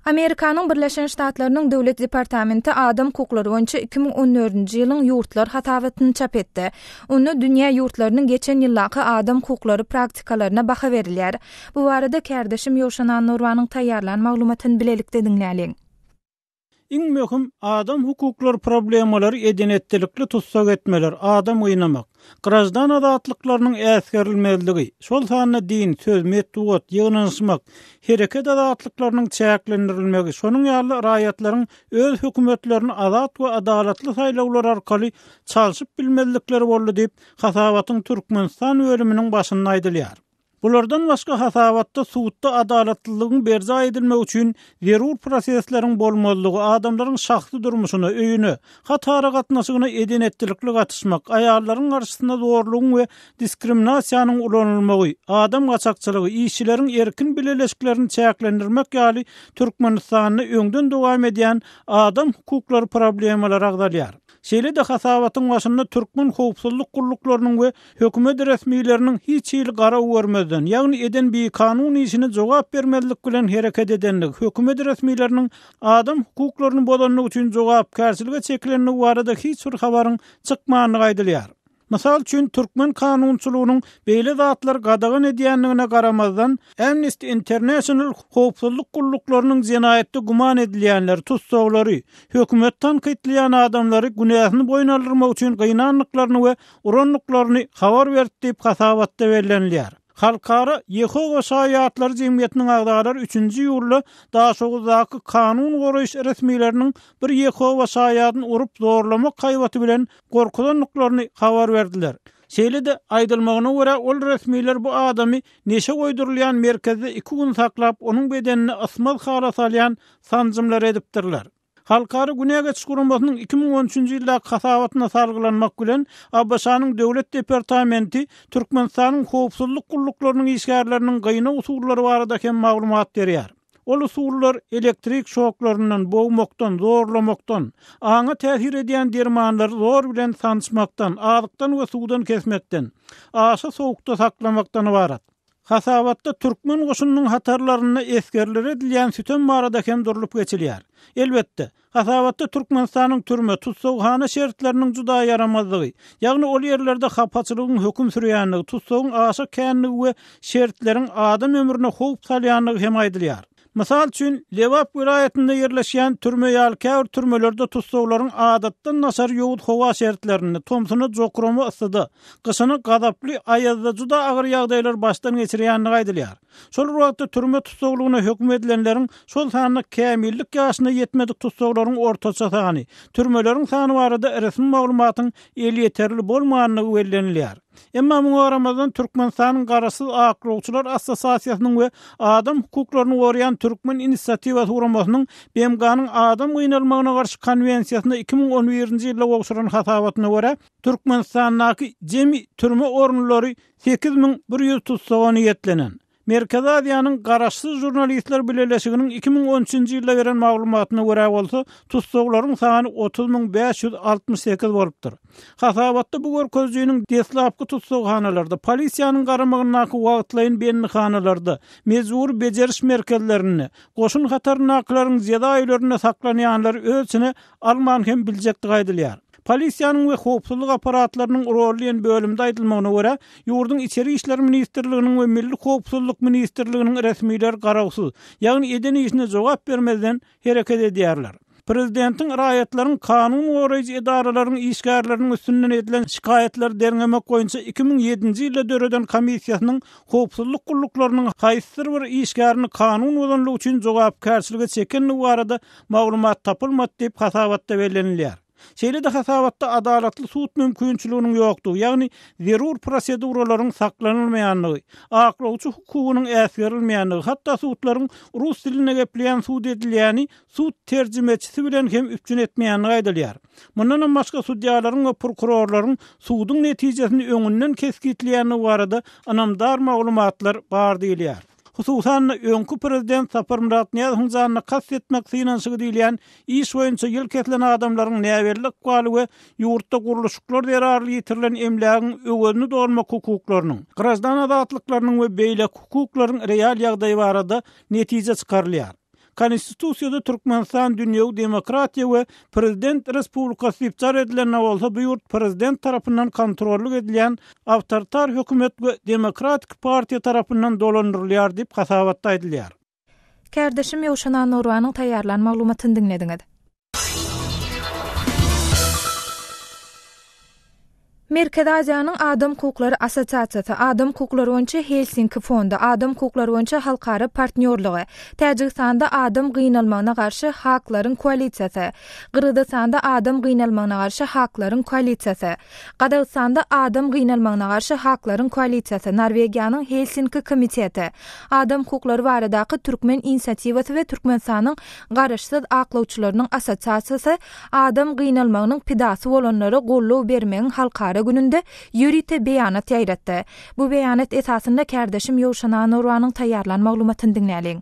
Amerikanyň Birleşen Ştatlarynyň Döwlet Departamenti adam hukuklary boýunça 2014-nji ýylyň ýurtlar hatawatyny çap etdi. Onu dünýä ýurtlarynyň geçen ýyllaky adam hukuklary praktikalaryna baha berilýär. Bu barada kärdeşim Ýowşanan Nurwanyň taýýarlan maglumatyny bilelikde dinläliň. Iň möhüm adam hukuklary problemalary edenetlikli tutsak etmeler, adam oynamak, grajdan adatlyklarynyň äsgerilmezligi, şol sanyna din, söz, metduat, ýygnaşmak, hereket adatlyklarynyň çäklendirilmegi, şonuň ýaly raýatlaryň öz hökümetlerini azat we adalatly saýlawlar arkaly çalyşyp bilmezlikleri boldy diýip Hasawatyň Türkmenistan bölüminiň başynda aýdylýar. Bulardan başga Hasawatda suwutda adalatlylygyň berza edilmegi üçin zerur prosesleriň bolmazlygy, adamlaryň şahsy durmuşyna, öýüne, hatara gatnaşygyna edenetlikli gatışmak, aýallaryň garşysynda zorlugyň we diskriminasiýanyň ulanylmagy, adam gaçakçylygy, işçileriň erkin bileleşiklerini çäklendirmek ýaly Türkmenistanyny öňden dowam edýän adam hukuklary problemalary agdalýar. Şeýle de Hasawatyň başynda türkmen howpsuzlyk guruluklarynyň we hökümet resmiýetleriniň hiç ýyl gara görmezden, ýagny eden bir kanun işine jogap bermezlik bilen hereket edenlik, hökümet resmiýetleriniň adam hukuklaryny bozanlyk üçin jogapkärçiligi çeklenligi barada hiç bir habaryň çykmagyny aýdylýar. Mysal üçin türkmen kanunçylygynyň beýle zatlar gadagan edýänligine garamazdan Amnesty International howpsuzlyk guruluklarynyň jinayetde guman edilýänler, tutsaklary, hökümet tanqidleýän adamlary günahyny boýun aldyrmak üçin gynanlyklaryny we uranlyklaryny habar berdi diýip Hasawatda bellenilýär. Halkara Yehova Şaýatlary Jemgyýetiniň agdalary 3-nji ýylda daşoguzaky kanun goraýyş resmiýetleriniň bir Yehova Şaýatyny urup zorlamak haýwaty bilen gorkudanlyklaryny habar berdiler. Şeýle de aýdylmagyna görä ol resmiýetler bu adamy neşe goýdurulýan merkezde 2 gün saklap, onuň bedenini asmaz hala salýan sanjymlar edipdirler. Halkara Güney Geçiş Guramasynyň 2013-nji ýylda Hasawatyna salgylanmak bilen Abbaşanyň Döwlet Departamenti Türkmenistanyň howpsuzlyk guruluklarynyň işgärleriniň gyna usullary barada hem maglumat berýär. Ol usullar elektrik şoklaryndan, boğmakdan, zorlamakdan, aňa täsir edýän dermanlary zor bilen sançmakdan, azykdan we suwdan kesmekden, aşa sowukda saklamakdan ibarat. Hasawatda türkmen goşunynyň hatarlaryna esgerler edilýän sütün barada hem durulup geçilýär. Elbetde, Hasawatda Türkmenistanyň türme, tutsawhana şertleriniň juda yaramazlygy, ýagny ol ýerlerde hapaçylygyň höküm sürýänligi, tutsawyň aşa känligi we şertleriň adam ömrüne howp salýanlygy hem aýdylýar. Mysal üçin Lewap vilayetinde yerleşen türme ýaly türmelerde tutsawlaryň adatdan nasar ýowut howa şertlerini, tomsuny jokramy yssydy, gyşyny gadaply aýazda juda agyr ýagdaýlar başdan geçirýänligi aýdylýar. Şol wagtda türme tutsawlygyna hökm edilenleriň şol sanyna kämillik ýaşyna ýetmedik tutsawlaryň ortaça sany, türmeleriň sany barada resmi maglumatyň el ýeterli bolmaganlygy bellenilýär. Emma bu aramazdan Türkmenistanyň Garasyz Aklawçylar Assosiasiýasynyň we adam hukuklaryny goraýan Türkmen inisiatiwasy guramasynyň BMG-nyň adam oýnalmagyna garşy konwensiýasyna 2011-nji ýylda gowşuran Hasawatyna görä Türkmenistanyň jemi türme orunlary 8100 tutsagyny ýetlenen. Merkezi Aziýanyň Garaşsyz jurnalistler bileleşiginiň 2013-nji ýylda beren maglumatyna görä bolsa, tutsaklaryň sany 30568 bolupdyr. Hasawatda bu görkezjüýüniň deslapky tutsakxanalarda, polisiýanyň garamagynaky wagtlaýyn benlihanalarda, mezur bejeriş merkezlerini, goşun hatarnaklaryň zyada aýlaryna saklanýanlar ölçüne alman hem biljekdi aýdylýar. Polisiýanyň we howpsuzlyk aparatlarynyň rolleýän bölümde aýdylmagyna görä, ýurdun içeri işler ministrliginiň we milli howpsuzlyk ministrliginiň resmiýetleri garawsyz, ýagny eden işine jogap bermezden hereket edýärler. Prezidentiň raýatlaryň kanun goraýjy edaralaryň işgärleriniň üstünden edilen şikaýetler derňemek goýunça 2007-nji ýylda döreden komissiýasynyň howpsuzlyk guruluklarynyň haýsy bir işgärini kanun bozanlygy üçin jogapkärçiligi çekenligi barada maglumat tapylmady diýip Hasawatda bellenilýär. Şeýle de Hasawatda adalatly suwut mümkinçiliginiň ýokdugy, ýagny zerur proseduralaryň saklanylmaýanlygy, aklawçy hukugynyň äsgerilmeýänligi, hatda suwutlaryň rus diline gepleýän suwut edilýäni suwut terjimechisi bilen hem üpjün etmeýänligi aýdylýar. Mundan başga sudýalaryň we prokurorlaryň suwudyň netijesini öňünden keskitleýäni barada anamdar maglumatlar bar diýilýär. Hususan öňkü prezident Sapar Muratniýazowyň janyna kast etmek synanşygy diýilen iş boýunça ýyl kesilen adamlaryň näwerlik galy we ýurtda guruluşyklar derarly ýitirilen emlägiň öwelini dolmak hukuklarynyň, grajdan adatlyklarynyň we beýle hukuklaryň real ýagdaýy barada netije çykarylýar. Konstitusiyada Türkmenistan dünýäwi demokratiýa we prezident respublikasy diýip jar edilen bolsa, bu ýurt prezident tarapyndan kontrolly edilen awtoritar hökümet we demokratik partiýa tarapyndan dolandyrylýar diýip hasabatda edilýär. Kärdeşim Ýowşana Norwanyň taýýarlan maglumatyny dinlediňiz. Merkez Aziýanyň Adam Hukuklary Assosiasiýasy Adam Hukuklary boýunça Helsinki fondy Adam Hukuklary boýunça halkara partnerligi, Täjikistanda adam gynalmagyna garşy haklaryň koalisiýasy, Gyrgyzstanda adam gynalmagyna garşy haklaryň koalisiýasy, Gadagystanda adam gynalmagyna garşy haklaryň koalisiýasy, Norwegiýanyň Helsinki komiteti, Adam Hukuklary baradaky Türkmen inisiatiwasy we Türkmenistanyň garaşsyz aklawçylarynyň assosiasiýasy adam gynalmagynyň pidasy bolanlara gollaw bermegiň halkara gününde ýürite beýanat ýaýratdy. Bu beýanat esasynda kärdeşim Ýowşana Norwanyň taýýarlan maglumatyny dinläliň.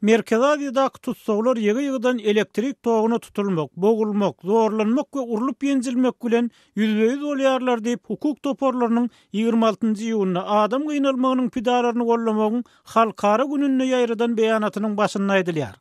Merkez Aziýadaky tutsaglar ýygy-ýygydan elektrik togyna tutulmak, bogulmak, zorlanmak we urulyp ýenjilmek bilen ýüzbeýiz bolýarlar diýip hukuk toparlarynyň 26-njy ýylyna adam gynalmagynyň pidalaryny gollamagyň halkara gününe ýaýradan beýanatynyň başynda aýdylýar.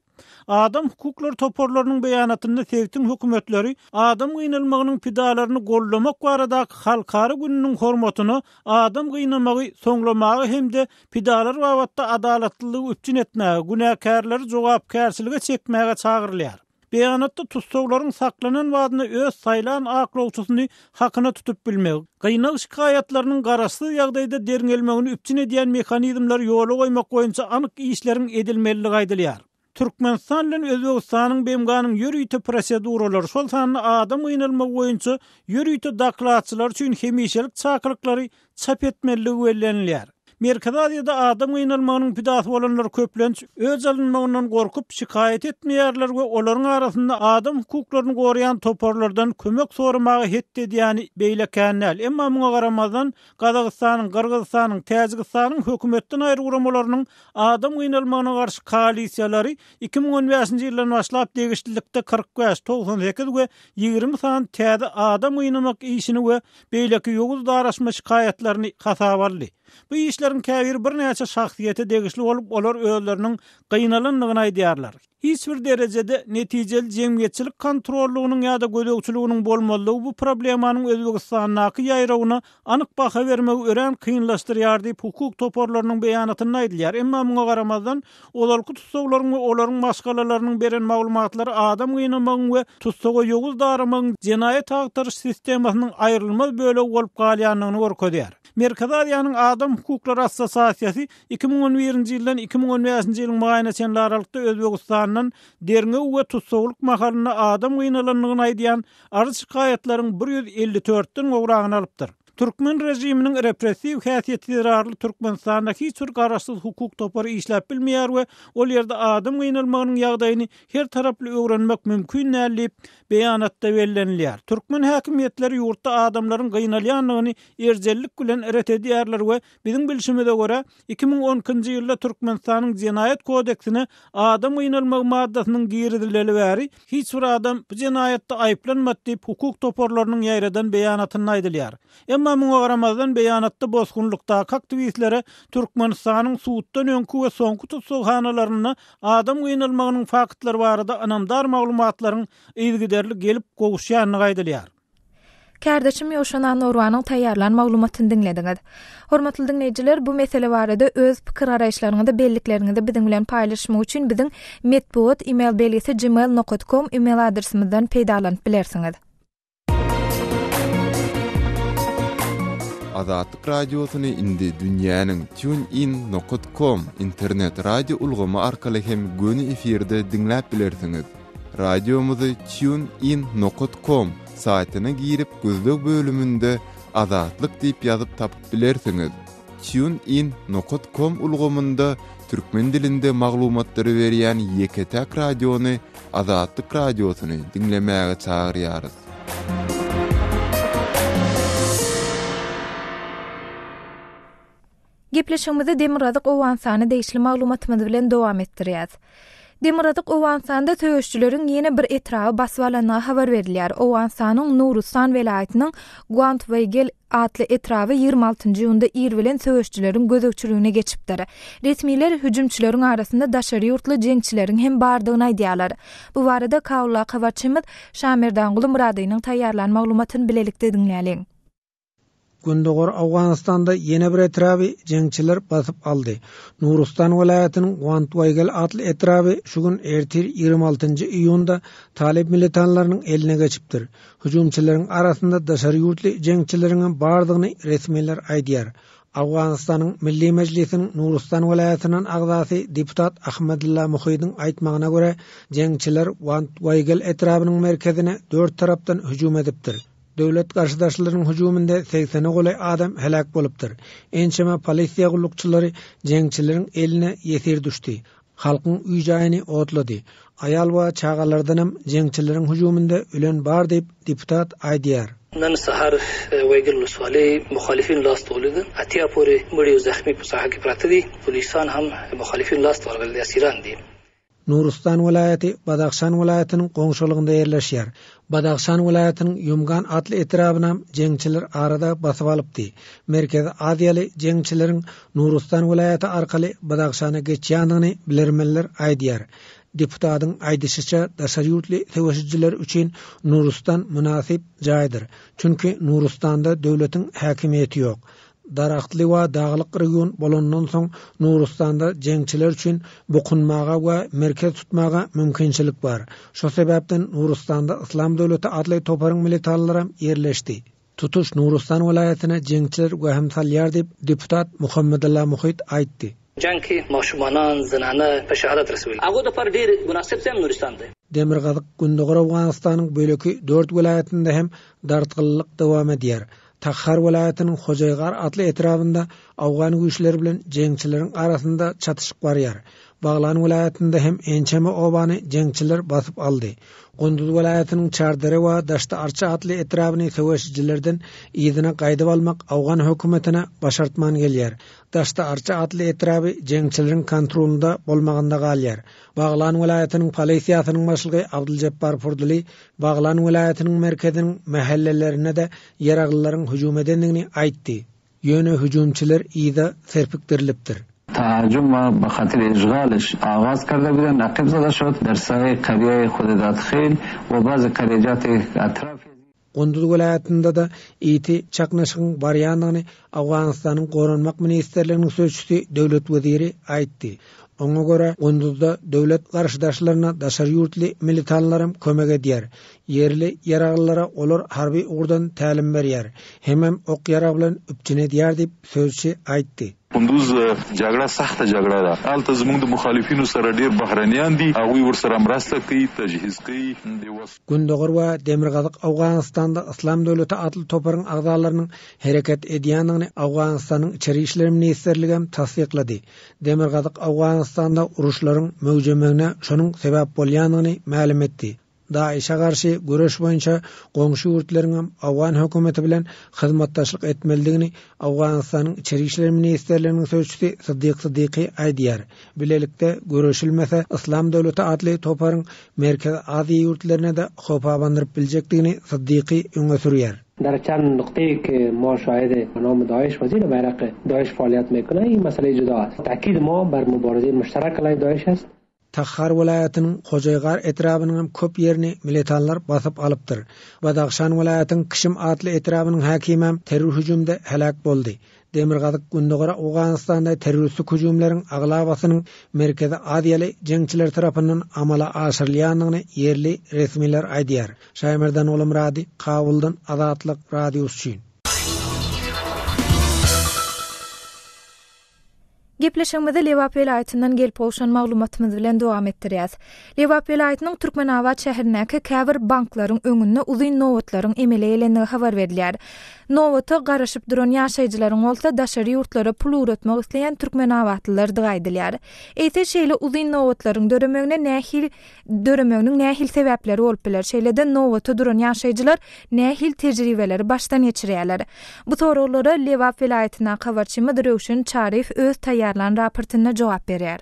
Adam hukuklary toparlarynyň beýanatynda Sewitiň hökümetleri adam gynalmagynyň pidalaryny gollamak baradaky halkara gününiň hormatyny adam gynamagy soňlamagy hemde pidalar wagtda adalatlylygy üçin etmäge, günäkärleri jogapkärçiligi çekmäge çagyrylýar. Beýanatda tutsaglaryň saklanan wadyny öz saýlan aklawçysyny hakyna tutup bilmek, gynal şikaýatlarynyň garaşsyz ýagdaýda derňelmegini üçin edýän mehanizmler ýola goýmak boýunça anyk işleriň edilmeligi aýdylýar. Türkmenistan bilen Özbegistanyň beýganyň ýürüýte proseduralary şol sany adam gynalmagy boýunça ýürüýte daklatçylar üçin hemişelik çaklykları çap etmeligi bellenilýär. Merkez Aziýada adam gynalmagynyň pidasy bolanlar köplenç öz alynmagyndan gorkup şikaýet etmeýärler we olaryň arasynda adam hukuklaryny goraýan toparlardan kömek soramagy hetdi diýeni beýlekenler. Emma muňa garamazdan Gadagystanyň, Gyrgyzstanyň, Täjikistanyň hökümetden aýrylmalarynyň adam gynalmagyna garşy koalisiýalary 2015-nji ýyldan başlap degişlilikde 45, 98 we 20 san täze adam gynalmak işini we beýleki ýoguz daraşma şikaýetlerini hasabaldy. Bu işlerin käbir bir näçe şahsiýete degişli bolup, olar özleriniň gynalanynyny aýdýarlar. Hiç bir derejede netijeli jemgyýetçilik kontrollugynyň ýa-da gödekçiliginiň bolmalygy bu problemanyň Özbegistanyňky ýaýrawyna anyk baha bermegi ören kynlaşdyrýar diýip hukuk toparlarynyň beýanatyny aýdylýar. Emma muňa garamazdan olarky tutsaglaryň we olaryň başgalalarynyň beren maglumatlary adam gynamagyň we tutsaga ýoguz daramagyň jenaýet agtarış sistemasynyň aýrylmaz bölegi bolup galýanlygyny görkezýär. Merkez Aziýanyň Adam Hukuklary Assosiasiýasy 2011-nji ýyldan 2015-nji ýylyň maýynaçynly aralykda Özbegistanyň derňe we tutsaglyk mahalyna adam gynalanynyny aýdýan arz şikaýetlaryň 154-den gowragyny alypdyr. Türkmen rejiminiň repressiw häsiýeti zararly Türkmenistanda hiç bir garaşsyz hukuk topary işläp bilmeýär we ol ýerde adam gynalmagynyň ýagdaýyny her taraply öwrenmek mümkin näp beýanatda bellenilýär. Türkmen häkimetleri ýurtda adamlaryň gynalýanlygyny erjellik bilen ret edýärler we biziň bilişimizde görä 2010-njy ýylda Türkmenistanyň Jenaýet kodeksine adam gynalmagy maddasynyň giridileli bäri hiç bir adam bu jenaýetde aýplanmady diýip hukuk toparlarynyň ýaýradan beýanatyny aýdylýar. Emma muňa garamazdan beýanatda bozgunlukdaky aktivistlere Türkmenistanyň suwutdan öňkü we soňky tutsaghanalaryna adam gynalmagynyň faktlary barada anamdar maglumatlaryň ýygyderli gelip gowuşýanyny aýdylýar. Kärdeşim Ýowşana Norwanyň taýýarlan maglumatyny dinlediňiz. Hormatly dinleýijiler, bu mesele barada öz pikir araýşlaryňyzda bellikleriniňizde biziň bilen paýlaşmak üçin biziň medbuat email belgisi gmail.com email adresimizden peýdalanyp bilersiňiz. Azatlyk radiosyny indi dünýäniň tunein.com internet radio ulgamy arkaly hem göni efirde dinläp bilersiňiz. Radiomuzy tunein.com saýtyna girip gözlük bölümünde Azatlyk diýip ýazyp tapyp bilersiňiz. tunein.com ulgamynda türkmen dilinde maglumatlary berýän ýeketäk radiony Azatlyk radiosyny dinlemäge çagyrýarys. Gepleşigimizi Demirradyk Owansany değişli maglumatymyz bilen dowam etdirýäs. Demirradyk Owansanda töweşçüleriň ýene bir etraby basyp alanyny habar berilýär. Owansanyň Nurustan welaýatynyň Guantweigel atly etraby 26-njy ýylda ir bilen töweşçüleriň gözükçülüğüne geçipdir. Resmiler hüjümçüleriň arasynda daşary ýurtly jeňçileriň hem bardygyny aýdýarlar. Bu barada Kawla habarçymyz Şamerdan Guly Muradynyň taýýarlan maglumatyny bilelikde dinläýäliň. Gündogor Awganistanda ýene bir etraby jeňçiler basyp aldy. Nurustan welaýatynyň Guantweigel atly etraby şu gün ertir 26-njy iýunda talip militanlarynyň eline geçipdir. Hüjümçileriň arasynda daşary ýurtly jeňçileriň bardygyny resmiler aýdýar. Awganistanyň Milli Mejlisiniň Nurustan welaýatynyň agzasy deputat Ahmedulla Muhydyň aýtmagyna görä, jeňçiler Guantweigel etrabynyň merkezine 4 tarapdan hüjüm edipdir. Döwlet garşydaşlarynyň hüjüminde 80'e golay adam helak bolupdyr. Ençeme polisiýa gullukçylary jeňçileriň eline ýetir düşdi. Halkyň üýjaýyny otlady. Aýal we çagalardan hem jeňçileriň hüjüminde ölen bar diýip deputat aýdýar. نن سحر ویګل ولسوالۍ مخالفین لاس تولید اتیا پورې مړي او زخمی په ساحه کې پراته دي پولیسان هم مخالفین لاس ورغلي اسیران دي. Nurustan welaýaty Badaxşan welaýatynyň goňşulygynda ýerleşýär. Badaxşan welaýatynyň Yumgan atly etrabynam jeňçiler arada basyp alypdy. Merkez Aziýaly jeňçileriň Nurustan welaýaty arkaly Badaxşana geçýändigini bilermenler aýdýar. Deputatyň aýdyşyça daşary ýurtly töweşçiler üçin Nurustan münasip jaýdyr. Çünki Nurustanda döwletiň häkimiýeti ýok. Daraxtly we daglyk region bolandan soň Nurustanda jeňçiler üçin bukunmaga we merkez tutmaga mümkinçilik bar. Şo sebäpden Nurustanda Islam döwleti adly toparyň militanlary ýerleşdi. Tutuş Nurustan welaýatyna jeňçiler we hem salýar diýip deputat Muhammedulla Muhyt aýtdy. جنگی ماشومانان زنانه په شهادت رسول هغه د پر ډیر مناسب ځای نورستان دی. Demirgazyk Gündogor Awganistanyň böleki 4 welaýatynda hem dartgyllyk dowam edýär. Takhar welaýatynyň Hojaýgar atly etrabynda Awgan güýçleri bilen jeňçileriň arasynda çatışyk barýar. Baglan welaýatynda hem ençeme obany jeňçiler basyp aldy. Gündüz welaýatynyň Çardere we Daşta Arça atly etrabyny töweşçilerden ýygyna gaýdyp almak Awgan hökümetine başartman gelýär. Daşta Arça atly etraby jeňçileriň kontrolunda bolmaganda galýar. Baglan welaýatynyň polisiýasynyň başlygy Abduljappar Furduli Baglan welaýatynyň merkeziniň mahallelerine de ýaraglylaryň hüjüm edendigini aýtdy. Ýöne hüjümçiler ýyda serpikdirilipdir. تهاجم و به خاطر اشغالش آغاز کرده بودن نقیب زده شد در ساحه قریه خودداد خیل و بعض قریجات اطراف Gündüz welaýatynda da ýeti çaknaşygyň barýandygyny Awganistanyň Goranmak ministrliginiň sözçüsi döwlet weziri aýtdy. Oňa görä Gündüzde döwlet garşydaşlaryna daşary ýurtly militanlarym kömek edýär. Yerli ýaraglylara olar harby ugurdan tälim berýär. Hemem ok ýarag bilen üpçün edýär diýip sözçü aýtdy. Kunduz جګړه سخته جګړه ده. البته زموږ د مخالفینو سره ډیر بهرانيان دي. هغه ورسره مرسته کوي، تجهیز کوي. Gündogor we Demirgazyk Awganistanda Islam döwleti atly toparyň agzalarynyň hereket edýändigini Awganistanyň içeri işler ministrligi hem tasdiklady. Demirgazyk Awganistanda uruşlaryň möwjemegine şonuň sebäp bolýandygyny ma'lum etdi. Daişe garşy göreş boýunça goňşy ýurtleriň hem Awgan hökümeti bilen hyzmatdaşlyk etmelidigini Awganistanyň içeri işler ministrliginiň sözçüsi Siddiq Siddiqi aýdýar. Bilelikde göreşilmese Islam döwleti adly toparyň Merkez Aziýa ýurtlaryna da hopa bandyryp biljekdigini Siddiqi öňe sürýär. در چند نقطه‌ای که ما شاهد نام داعش و زیر بیرق داعش فعالیت میکنه این مسئله جدا است. تاکید ما بر مبارزه مشترک علیه داعش است. Takhar welaýatynyň Hojaýgar etrabynyň köp ýerini militanlar basyp alypdyr. Badaxşan welaýatynyň Kişim atly etrabynyň häkimem terror hüjümde helak boldy. Demirgazyk Gündogor Awganistanda terroristlik hüjümleriň aglabasynyň merkezi Aziýaly jeňçiler tarapyndan amala aşyrylýandygyny ýerli resmiler aýdýar. Şaýmerdan Guly Murady, Kabuldan Azatlyk radiosu üçin. Gepleşmede Lewap vilayatynyň gelip bolşan maglumatymyz bilen dowam etdirýäs. Lewap vilayatynyň Türkmenawat şäherindäki käbir banklaryň öňünde uzyn nowatlaryň emele elenigi habar berilýär. Nowata garaşyp duran ýaşaýjylaryň bolsa daşary ýurtlara pul uratmak isleýän Türkmenawatlylar diýdilýär. Eýse şeýle uzyn nowatlaryň döremeginiň nähil sebäpleri bolup biler. Şeýlede nowata duran ýaşaýjylar nähil tejribeleri başdan geçirýärler. Bu soralara Lewap vilayatynyň habarçy Röwşen Çarif öz taýýarlan raportyna jogap berýär.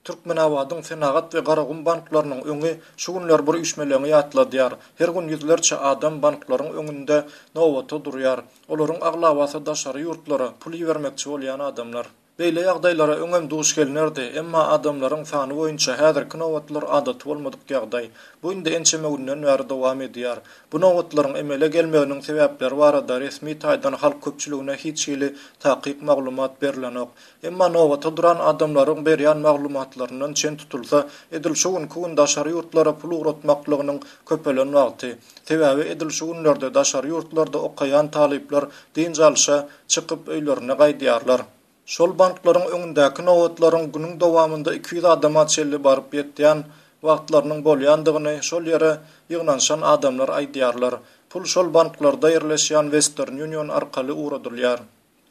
Türkmenawatyň Senagat we Garagum banklarynyň öňü şu günler bir üçmeleňi ýatladýar. Her gün ýüzlerçe adam banklaryň öňünde nowata durýar. Olaryň aglawasy daşary ýurtlara pul bermekçi bolýan adamlar. Beýle ýagdaýlara öňem duş gelnerdi, emma adamlaryň sany boýunça häzirki nowatlar adaty bolmadyk ýagdaý. Bu indi ençeme günden bäri dowam edýär. Bu nowatlaryň emele gelmeginiň sebäpleri barada resmi taýdan halk köpçüligine hiç şeýle takyk maglumat berilenok. Emma nowata duran adamlaryň berýän maglumatlarynyň çen tutulsa, edil şu gün daşary ýurtlara pul uratmaklygynyň köpelen wagty. Sebäbi edil şu günlerde daşary ýurtlarda okaýan talyplar diňjalşa çykyp öýlerine gaýdýarlar. Şol banklaryň öňündäki nowatlaryň günüň dowamında 200 adama çelli baryp ýetýän wagtlarynyň bolýandygyny şol ýere ýygnanşan adamlar aýdýarlar. Pul şol banklarda ýerleşýän Western Union arkaly uradylýar.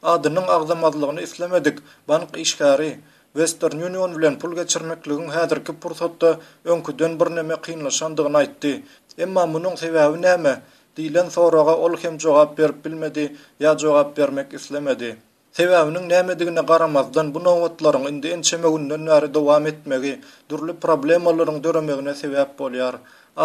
Adynyň agzamazlygyny islemedik. Bank işgäri Western Union bilen pul geçirmekligiň häzirki pursatda öňküden bir näme kynlaşandygyny aýtdy. Emma munyň sebäbi näme? Diýilen soraga ol hem jogap berip bilmedi ýa jogap bermek islemedi. Sebäbiniň nämedigine garamazdan bu nowatlaryň indi ençeme günden bäri dowam etmegi durly problemalaryň döremegine sebäp bolýar.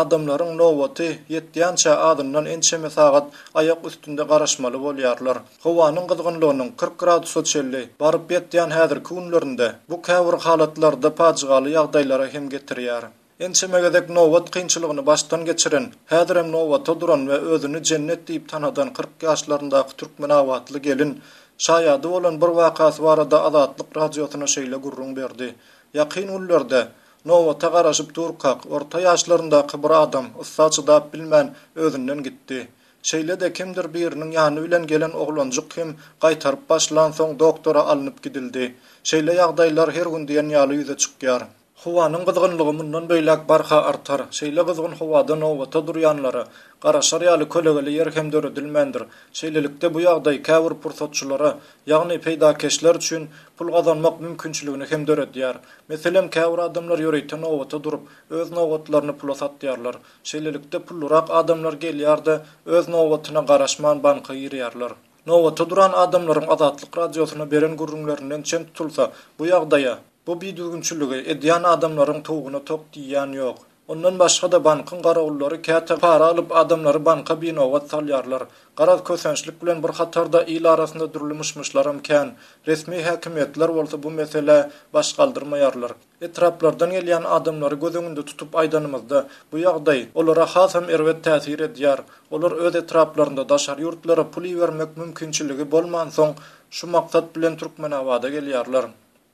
Adamlaryň nowaty ýetýänçe adyndan ençeme sagat aýak üstünde garaşmaly bolýarlar. Howanyň gyzgynlygynyň 40 gradusa çelli baryp ýetýän häzirki günlerinde bu käbir halatlarda pajygaly ýagdaýlara hem getirýär. Ençemegedek nowat kynçylygyny başdan geçiren, häzir hem nowata duran we özüni cennet diýip tanadan 40 ýaşlaryndaky Türkmenawatly gelin şaýady bolan bir wakasy barada Azatlyk radiosyna şeýle gurrun berdi. Ýakyn günlerde nowata garaşyp durkak, orta ýaşlaryndaky bir adam yssaçydap bilmän özünden gitdi. Şeýle de kimdir biriniň ýany bilen gelen oglanjyk hem gaýtaryp başlan soň doktora alınıp gidildi. Şeýle ýagdaýlar her gün diýen ýaly ýüze çykýar. Howanyň gyzgynlygy mundan beýlek barha artar. Şeýle gyzgyn howada nowata durýanlara garaşar ýaly kölegeli ýer hem döredilmendir. Şeýlelikde bu ýagdaý käbir pursatçylara, ýagny peýdakeşler üçin pul gazanmak mümkinçiligini hem döredýär. Meselem käbir adamlar ýöreýte nowata durup öz nowatlaryny pula satýarlar. Şeýlelikde pullurak adamlar gelýärde öz nowatyna garaşman banka ýerýärler. Nowata duran adamlaryň Azatlyk radiosyna beren gurrunlarynyň çen tutulsa bu ýagdaýa bu biýdügünçiligi edýän adamlaryň toguny tok diýýän ýok. Ondan başga da bankyň garagullary käte para alyp adamlary banka binowat salýarlar. Garaz kösençlik bilen bir hatarda il arasynda durulmuşmuşlar imkan. Resmi häkimetler bolsa bu mesele baş galdyrmaýarlar. Etraplardan gelýän adamlary göz öňünde tutup aýdanymyzda bu ýagdaý olara hasam erwet täsir edýär. Olar öz etraplarynda daşary ýurtlara pul bermek mümkinçiligi bolman soň şu maksat bilen Türkmenawada gelýärler.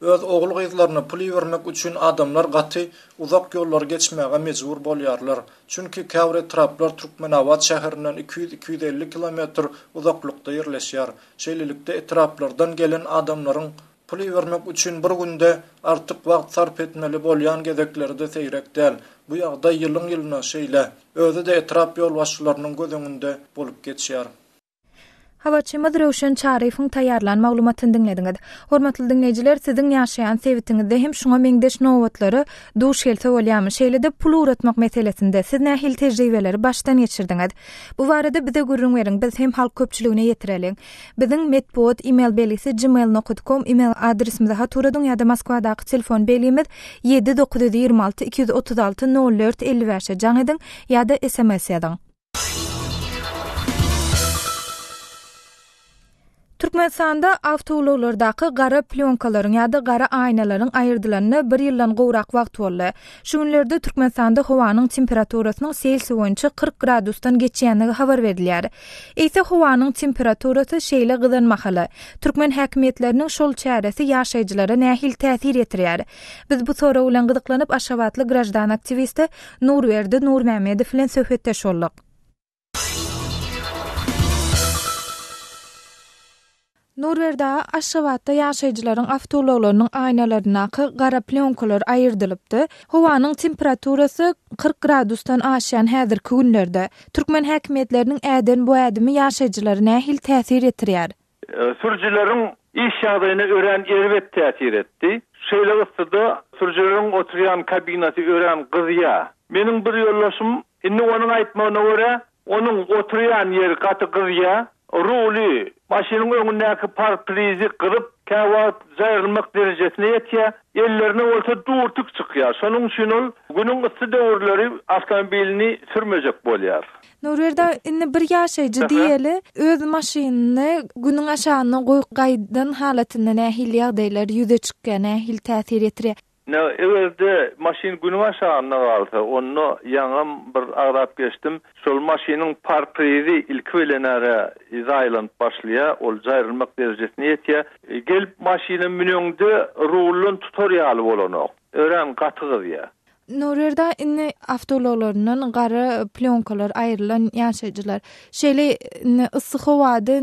Öz oğul gyzlaryna pul bermek üçin adamlar gaty uzak ýollar geçmäge mejbur bolýarlar. Çünki käbir etraplar Türkmenawat şäherinden 200-250 kilometr uzaklykda ýerleşýär. Şeýlelikde etraplardan gelen adamlaryň pul bermek üçin bir günde artyk wagt sarp etmeli bolýan gezekleri de seýrek däl. Bu ýagdaý ýylyň şeýle özü de etrap ýolbaşçylarynyň göz öňünde bolup geçýär. Habarçy Röwşen Çarifyň taýýarlan maglumatyny dinlediňiz. Hormatly dinleýijiler, siziň ýaşaýan sebitiňizde hem şoňa meňdeş nowatlary duş gelse bolýarmy? Şeýle-de pul uratmak meselesinde siz nähil tejribeleri başdan geçirdiňiz. Bu barada bize gurrun beriň, biz hem halk köpçüligine ýetirelim. Biziň medpod email belisi gmail.com email adresimize haturadyň ýa-da Moskwadaky telefon belimiz 7926 236 04 55 jaň ediň ýa-da SMS ýazyň. Türkmenistanda awtologlardaky gara plonkalaryň ýa-da gara aýnalaryň aýrdylaryny 1 ýyldan gowrak wagt boldy. Şu günlerde Türkmenistanda howanyň temperaturasynyň Selsius boýunça 40 gradusdan geçýänligi habar berilýär. Eýse howanyň temperaturasy şeýle gyzanmahaly. Türkmen häkimetleriniň şol çäresi ýaşaýjylara nähil täsir etdirýär. Biz bu sora bilen gyzyklanyp Aşgabatly grajdan aktivisti Nurberdi Nurmämedow bilen söhbetdeş boldyk. Norwerda Aşgabatda ýaşaýjylaryň awtologlarynyň aýnalarynaky gara plionkalar aýyrdylypdy. Howanyň temperaturasy 40 gradusdan aşan häzirki günlerde türkmen häkimetleriniň äden bu ädimi ýaşaýjylara nähil täsir etdirýär? Sürücülerin iş ýagdaýyna ören elbet täsir etdi. Şeýle ysdyda sürücülerin oturýan kabinasy ören gyzýa. Meniň bir ýoldaşym indi onuň aýtmagyna görä, onuň oturýan ýeri gaty gyzýa. Ruly maşynyň öňündäki parprizi kırıp käwat jaýrylmak derejesine ýetýär. Ellerine olsa durtuk çykýar. Şonuň üçin ol günüň ysy döwürleri awtomobilini sürmejek bolýar. Norwerda indi bir ýaşaýjy diýeli öz maşynyny günüň aşagyna goýup gaýdan halatynda nähil ýagdaýlar ýüze çykýan, nähil täsir etdirýär. Evde maşin günü aşağına kaldı. Onu yanım bir ağrap geçtim. Şol maşinin parprizi ilk velenere izaylan başlaya, ol jayrılmak derejesine yetiye. Gelip maşinin münöňde rulun tutorialı bolanok. Ören gatygy diye. Norwerda inni awtologlarynyň gara plionkalar aýrylan ýaşaýjylar şeýle yssyk howada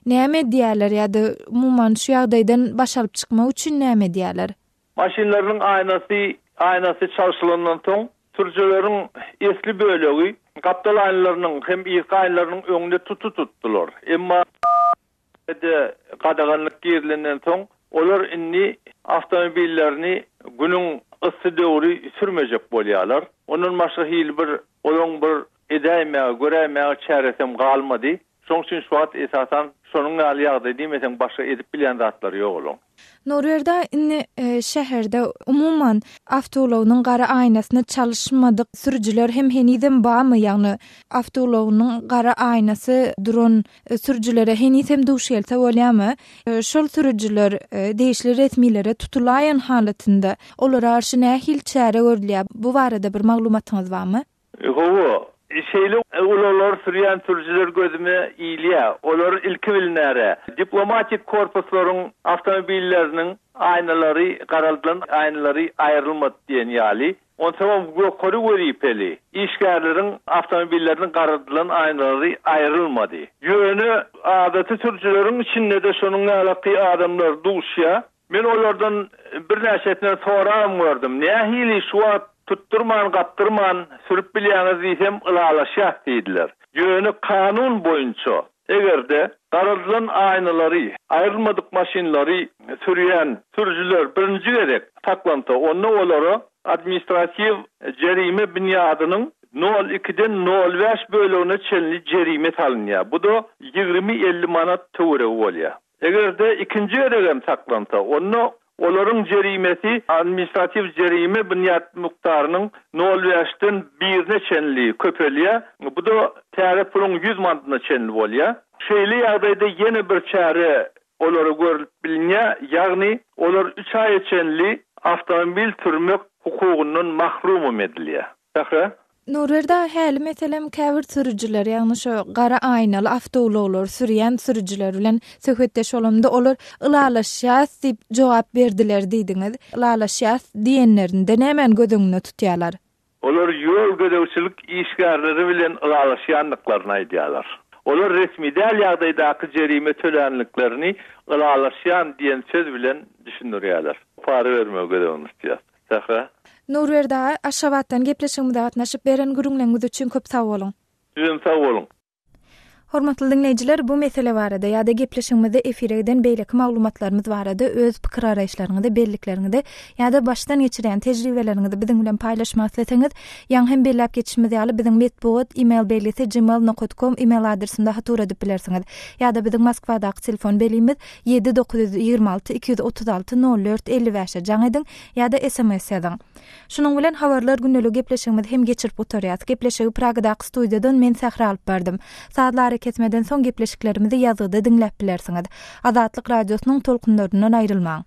näme diýerler ýa-da umuman şu ýagdaýdan başalyp çykmak üçin näme diýerler? Maşinlerin aynası çalışılandan soň sürücülerin esli bölegi kaptal aynalarının hem ilk aynalarının öňünde tutdular. Emma qadaganlyk girilenden soň olar inni awtomobillerini günüň ysy döwri sürmejek bolýarlar. Onun başga bir olan bir edäýme, göräme çäresem galmady. Şoň üçin şu wagt esasan şonuň ýagdaýy diýmesem başga edip bilen zatlar ýok olan. Norwerda inni şäherde umuman awtologynyň gara aýnasyny çalışmadyk sürüjüler hem henizem barmy, ýagny awtologynyň gara aýnasy duran sürüjülere henizem duş gelse bolýarmy? Şol sürüjüler deýişli resmilere tutulaýan halatynda olara arşy nähil çäre görülýär? Bu barada bir maglumatyňyz barmy? Şeyli ulolar sürýän sürüjüler gözüme ýylyar. Olar ilki bilinäre. Diplomatik korpuslaryň awtomobilleriniň aýnalary garaldylan, aýnalary aýrylmady diýen ýaly. Onsoň gokory weripeli. İşgärleriň awtomobilleriniň garaldylan aýnalary aýrylmady. Ýöne adaty sürüjüleriň içinde de şonuň alaky adamlar duşýar. Men olardan bir näçetine soram gördüm. Nähili şu tutturman, gattırman, sürüp bilýäňiz diýsem ılalaşýar diýdiler. Ýöne kanun boýunça egerde garaldylan aýnalary, aýrylmadyk maşinlary sürýän sürüjüler birinji gerek taklanta, onu olara administrasiv jerime binýadynyň 0,2-den 0,5 bölügine çenli jerime salynýar. Bu da 20-50 manat töwre bolýar. Egerde ikinji gerek taklanta, onu olaryň jerimesi administrativ jerime binýat mukdarynyň 0,5-den 1-ne çenli köpelýär. Bu da täze pulun 100 manatyna çenli bolýar. Şeýle ýagdaýda ýene bir çäre olary görülip bilinýär, ýagny olar 3 aý çenli awtomobil sürmek hukugundan mahrum edilýär. Täze Norwerda häli meselem käbir sürüjüler, ýagny şo gara aýnaly awtologlar sürýän sürüjüler bilen söhbetdeş bolamda olar ılalaşýas diýip jogap berdiler diýdiňiz. Ilalaşýas diýenlerinde nämen gözüňde tutýarlar? Olar ýol gödäwçilik işgärleri bilen ılalaşýanlyklaryny aýdýarlar. Olar resmi däl ýagdaýdaky jerime tölenliklerini ılalaşýan diýen söz bilen düşünýärler. Para bermek gödäwini istýär. Täze Norwerda Aşgabatdan gepleşigimizde gatnaşyp beren gürüňleriniz üçin köp sag bolun. Sizin sag bolun. Hormatly dinleýijiler, bu mesele barada ýa-da gepleşigimizde efirden beýleki maglumatlarymyz barada öz pikir araýşlaryňyzy, bellikleriniňizi ýa-da başdan geçiren tejribeleriňizi biziň bilen paýlaşmak isteseňiz, ýa hem belläp geçişimiz ýaly biziň medpuat email beýlesi gmail.com email adresinde hatur edip bilersiňiz. Ýa-da biziň Moskwadaky telefon belimiz 7-926 236 04 55 jaň ediň ýa-da SMS ýazyň. Şunuň bilen habarlar günnelik gepleşigimiz hem geçirip oturýar. Gepleşigi Pragadaky studiýadan men Sahra alyp berdim. Saatlar ketmeden son gepleşiklerimizi ýazyda dinläp bilersiňiz. Azatlyk radiosynyň tolkunlaryndan aýrylmaň.